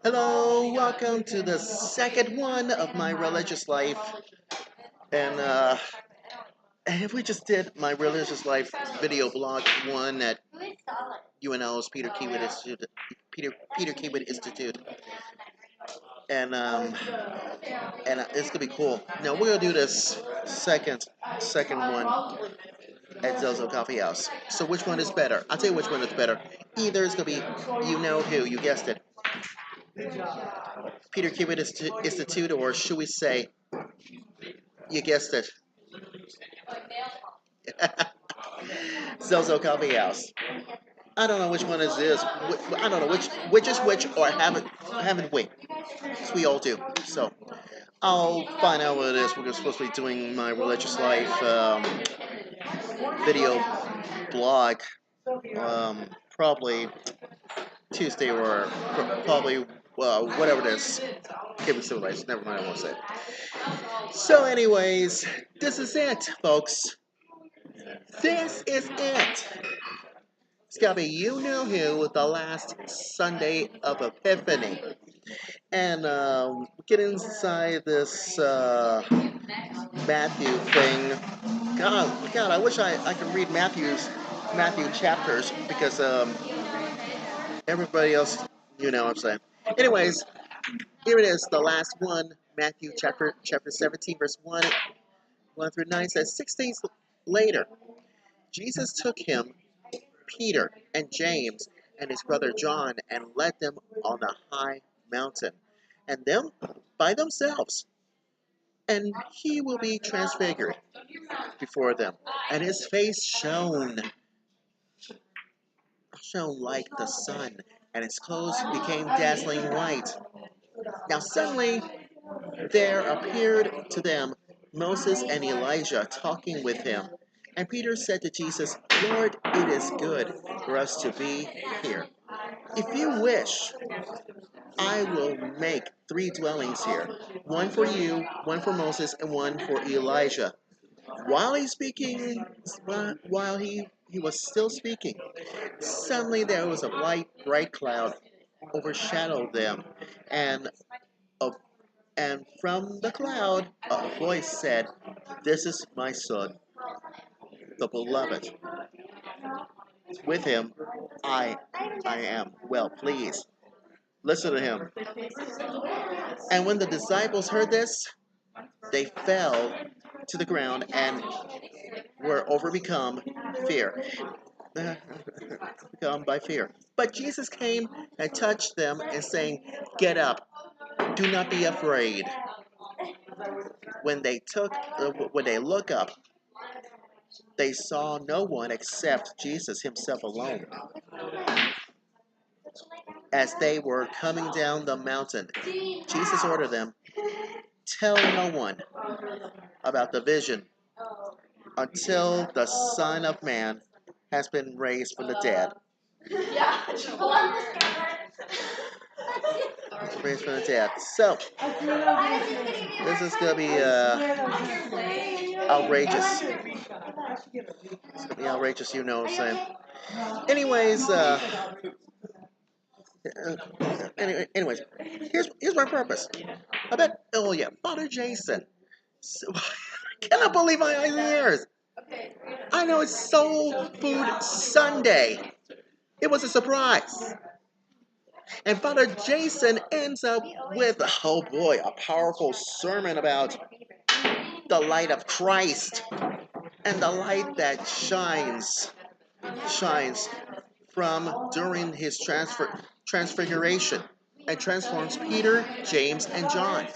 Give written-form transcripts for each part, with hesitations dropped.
Hello, welcome to the second one of my religious life. And we just did my religious life video blog one at UNL's Peter Kiewit Institute, and it's gonna be cool. Now we're gonna do this second one at Zozo Coffee House. So which one is better? I'll tell you which one is better. Either it's gonna be you know who, you guessed it, Peter Kiewit Institute, or should we say you guessed it, Zozo Coffee House. I don't know which one is this. I don't know which is which, or haven't we? As we all do. So I'll find out what it is. We're supposed to be doing my religious life video blog. Probably Tuesday or probably whatever it is. Give me civilized. Never mind. I won't say it. So, anyways, this is it, folks. This is it. It's gotta be you know who with the last Sunday of Epiphany. And get inside this Matthew thing. God, I wish I could read Matthew chapters because everybody else, you know what I'm saying. Anyways, here it is, the last one, Matthew chapter 17, verse 1 through 9 says, 6 days later, Jesus took him, Peter, and James, and his brother John, and led them on a high mountain, and them by themselves. And he will be transfigured before them, and his face shone like the sun, and his clothes became dazzling white. Now suddenly there appeared to them Moses and Elijah talking with him. And Peter said to Jesus, Lord, it is good for us to be here. If you wish, I will make 3 dwellings here, one for you, one for Moses, and one for Elijah. While he was still speaking, suddenly there was a bright cloud overshadowed them, and a, and from the cloud a voice said, "This is my son, the beloved. With him I am well pleased. Listen to him." And when the disciples heard this, they fell to the ground and were overcome fear. Become by fear. But Jesus came and touched them and saying, "Get up, do not be afraid." When they look up, they saw no one except Jesus himself alone. As they were coming down the mountain, Jesus ordered them, "Tell no one about the vision until the Son of Man has been raised from the dead." Raised from the dead. So, this is going to be outrageous. It's going to be outrageous, you know what I'm saying. Anyways, anyways, here's my purpose. I bet, oh yeah, Father Jason. So, I cannot believe my eyes and ears. I know it's Soul Food Sunday. It was a surprise. And Father Jason ends up with, oh boy, a powerful sermon about the light of Christ and the light that shines from during his transfiguration and transforms Peter, James, and John.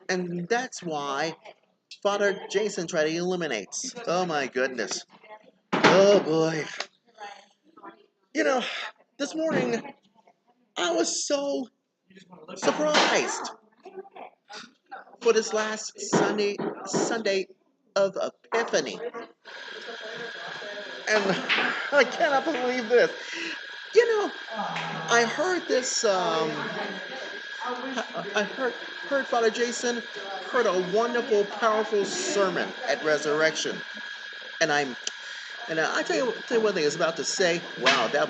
And that's why Father Jason tried to eliminate. Oh my goodness. Oh boy. You know, this morning I was so surprised for this last Sunday of Epiphany. And I cannot believe this. You know, I heard this. I heard Father Jason heard a wonderful, powerful sermon at Resurrection, and I tell you one thing I was about to say. Wow, that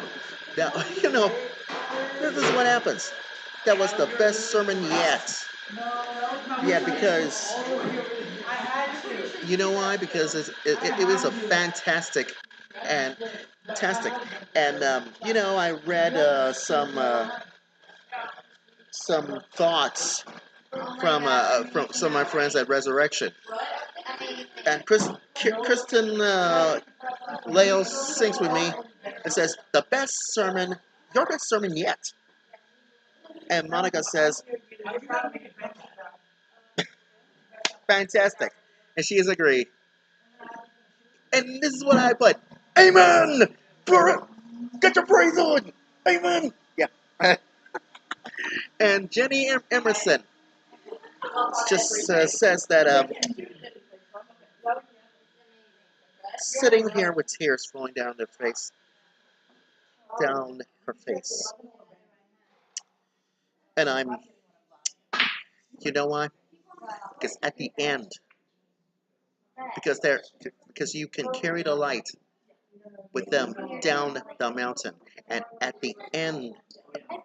This is what happens. That was the best sermon yet. Yeah, because you know why? Because it was a and fantastic. And I read some thoughts from some of my friends at Resurrection, and Kristen Leo sings with me. It says the best sermon, your best sermon yet. And Monica says fantastic, and she has agreed. And this is what I put. Amen. Get your praise on. Amen. Yeah. And Jenny Emerson just says that sitting here with tears flowing down her face, and you know why? Because at the end, because there, because you can carry the light with them down the mountain, and at the end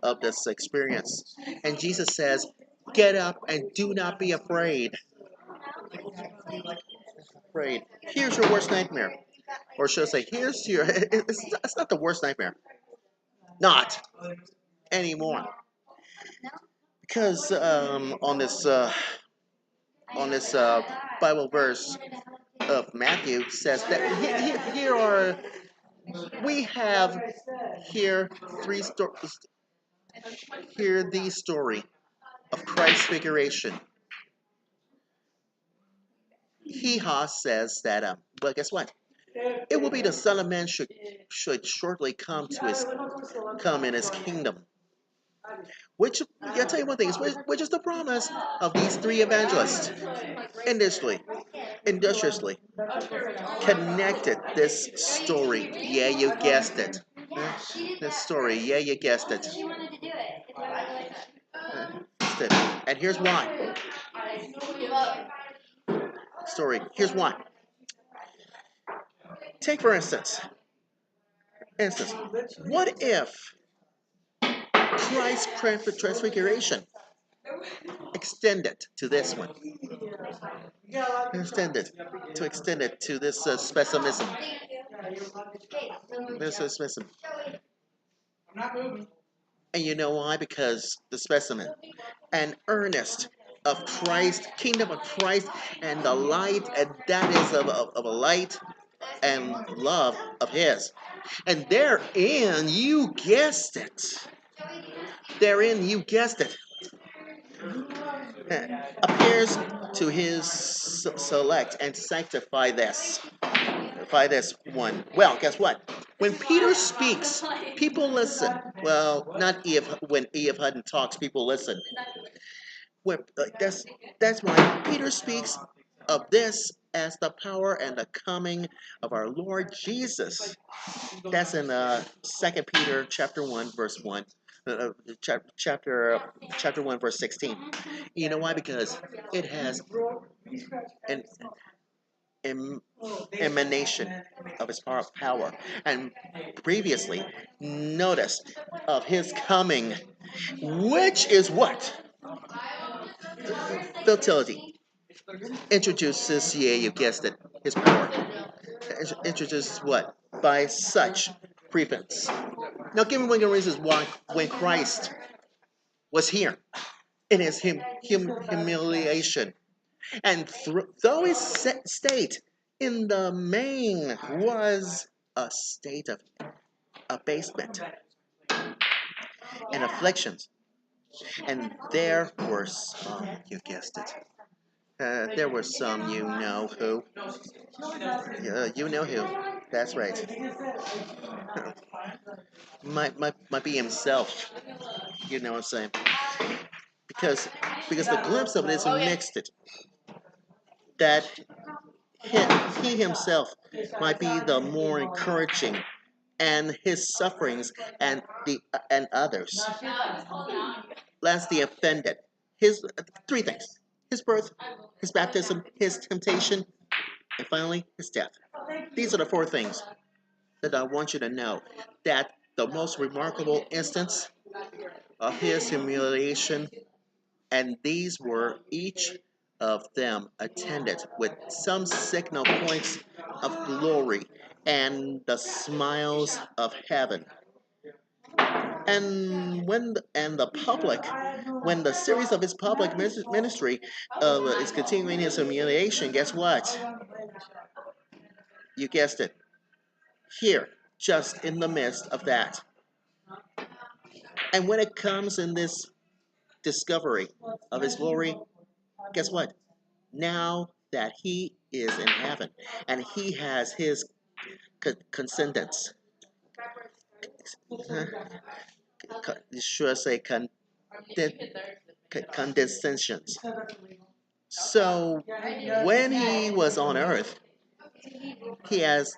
of this experience, and Jesus says, "Get up and do not be afraid." Afraid. Here's your worst nightmare, or should I say, here's your. It's not the worst nightmare. Not anymore. Because on this Bible verse of Matthew says that here are we have here three stories. Here the story of Christ's figuration. Hee-Haw says that but guess what? It will be the Son of Man should shortly come in his kingdom. Which I'll tell you one thing, which is the promise of these three evangelists. Industriously, industriously connected this story. Yeah, you guessed it. This story. Yeah, you guessed it. And here's why. Story. Here's why. Take for instance, what if Christ's transfiguration extended to this one? Extend it to this specimism. This specimen. And you know why? Because the specimen, an earnest of Christ, kingdom of Christ, and the light, and that is of a light and love of His. And therein, you guessed it. Therein, you guessed it. Appears to His select and sanctify this. By this one. Well, guess what? When Peter speaks, people listen. Well, not when E.F. Hutton talks, people listen. When, that's why Peter speaks of this as the power and the coming of our Lord Jesus. That's in 2 Peter chapter 1 verse 1. Chapter 1 verse 16. You know why? Because it has an emanation of his power. And previously, notice of his coming, which is what? Fertility. Introduces, yeah, you guessed it, his power. Introduces what? By such prefix. Now, give me one of the reasons why when Christ was here in his humiliation, and though his state in the main was a state of abasement and afflictions, and there were some, you guessed it, there were some, you know who, that's right, might be himself, you know what I'm saying, because the glimpse of it is mixed it, that he, he himself might be the more encouraging and his sufferings and others. Last, the offended. His three things: his birth, his baptism, his temptation, and finally his death. These are the four things that I want you to know. That the most remarkable instance of his humiliation, and these were each of them attended with some signal points of glory and the smiles of heaven. And the public, when the series of his public ministry is continuing his humiliation, guess what? You guessed it. Here, just in the midst of that. And when it comes in this discovery of his glory, guess what? Now that he is in heaven and he has his descendants, should I say condescensions. So when he was on earth, he has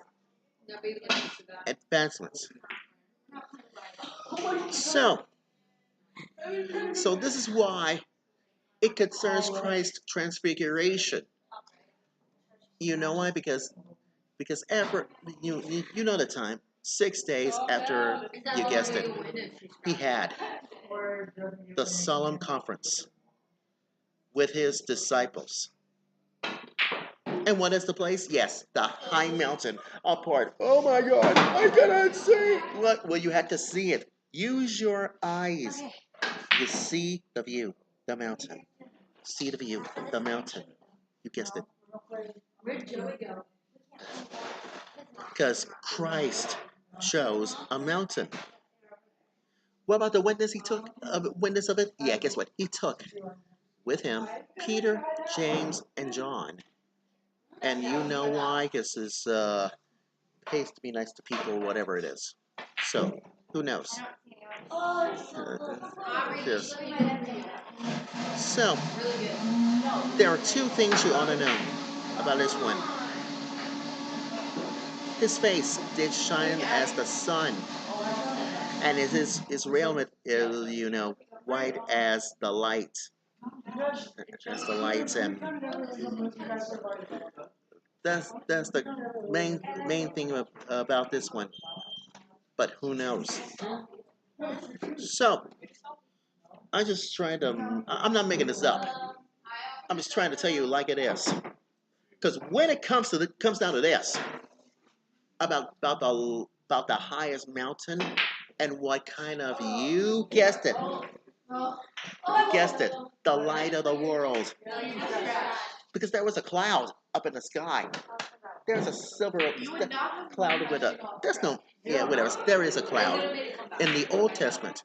advancements. So, so this is why it concerns Christ's transfiguration. You know why? Because ever you know the time. 6 days after you guessed it, he had the solemn conference with his disciples. And what is the place? Yes, the high mountain apart. Oh my God, I cannot see. What? Well, you had to see it. Use your eyes. You see the view, the mountain. See the view, the mountain. You guessed it. Because Christ chose a mountain. What about the witness he took? Witness of it? Yeah, guess what? He took with him Peter, James, and John. And you know why? Because his pays to be nice to people, whatever it is. So, who knows? Yes. So, there are two things you ought to know about this one. His face did shine as the sun, and his raiment is, white as the light. As the lights, and that's the main thing about this one. But who knows? So, I just trying to. I'm not making this up. I'm just trying to tell you like it is. Because when it comes down to this, about the highest mountain and what kind of, you guessed it, the light of the world. Because there was a cloud up in the sky. There's a silver cloud with a. There's no. Yeah, whatever. There is a cloud in the Old Testament.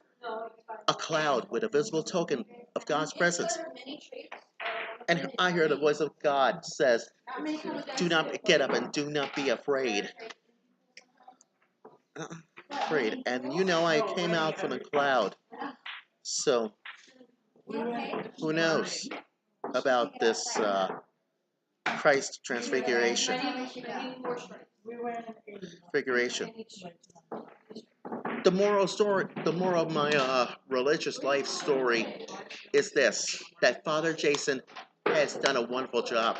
A cloud with a visible token of God's presence. And I hear the voice of God says, "Do not get up and do not be afraid." Afraid. And I came out from the cloud. So who knows about this Christ transfiguration? Figuration. The moral of my religious life story is this: that Father Jason has done a wonderful job.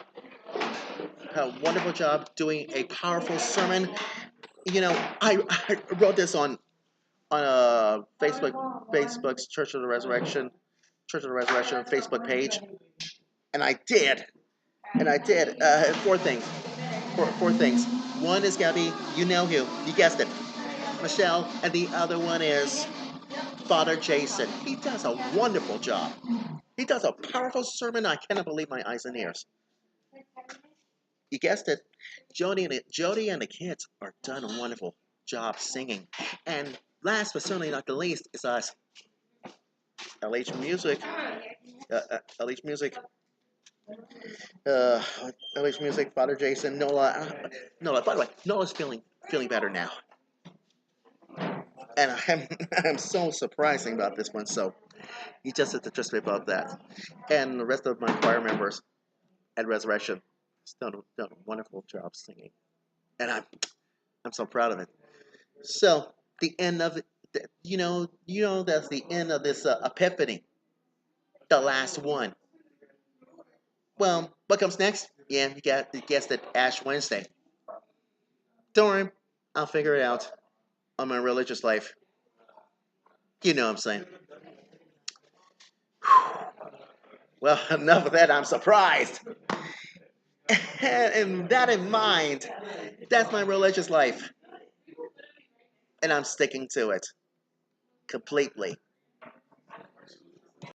A wonderful job doing a powerful sermon. I wrote this on Facebook's Church of the Resurrection Facebook page, and I did, four things. Four things. One is gotta be, you know who, you guessed it, Michelle, and the other one is Father Jason. He does a wonderful job. He does a powerful sermon. I cannot believe my eyes and ears. You guessed it. Jody and the kids are done a wonderful job singing. And last but certainly not the least is us. LH Music. LH Music. Uh, LH Music, Father Jason, Nola. Nola, by the way, Nola's feeling better now. And I'm so surprising about this one, so you just have to trust me about that. And the rest of my choir members at Resurrection done a wonderful job singing. And I'm so proud of it. So the end of it, that's the end of this epiphany, the last one. Well, what comes next? Yeah, you guessed it, Ash Wednesday. Don't worry, I'll figure it out on my religious life. You know what I'm saying. Well, enough of that. I'm surprised. And that in mind, that's my religious life, and I'm sticking to it completely.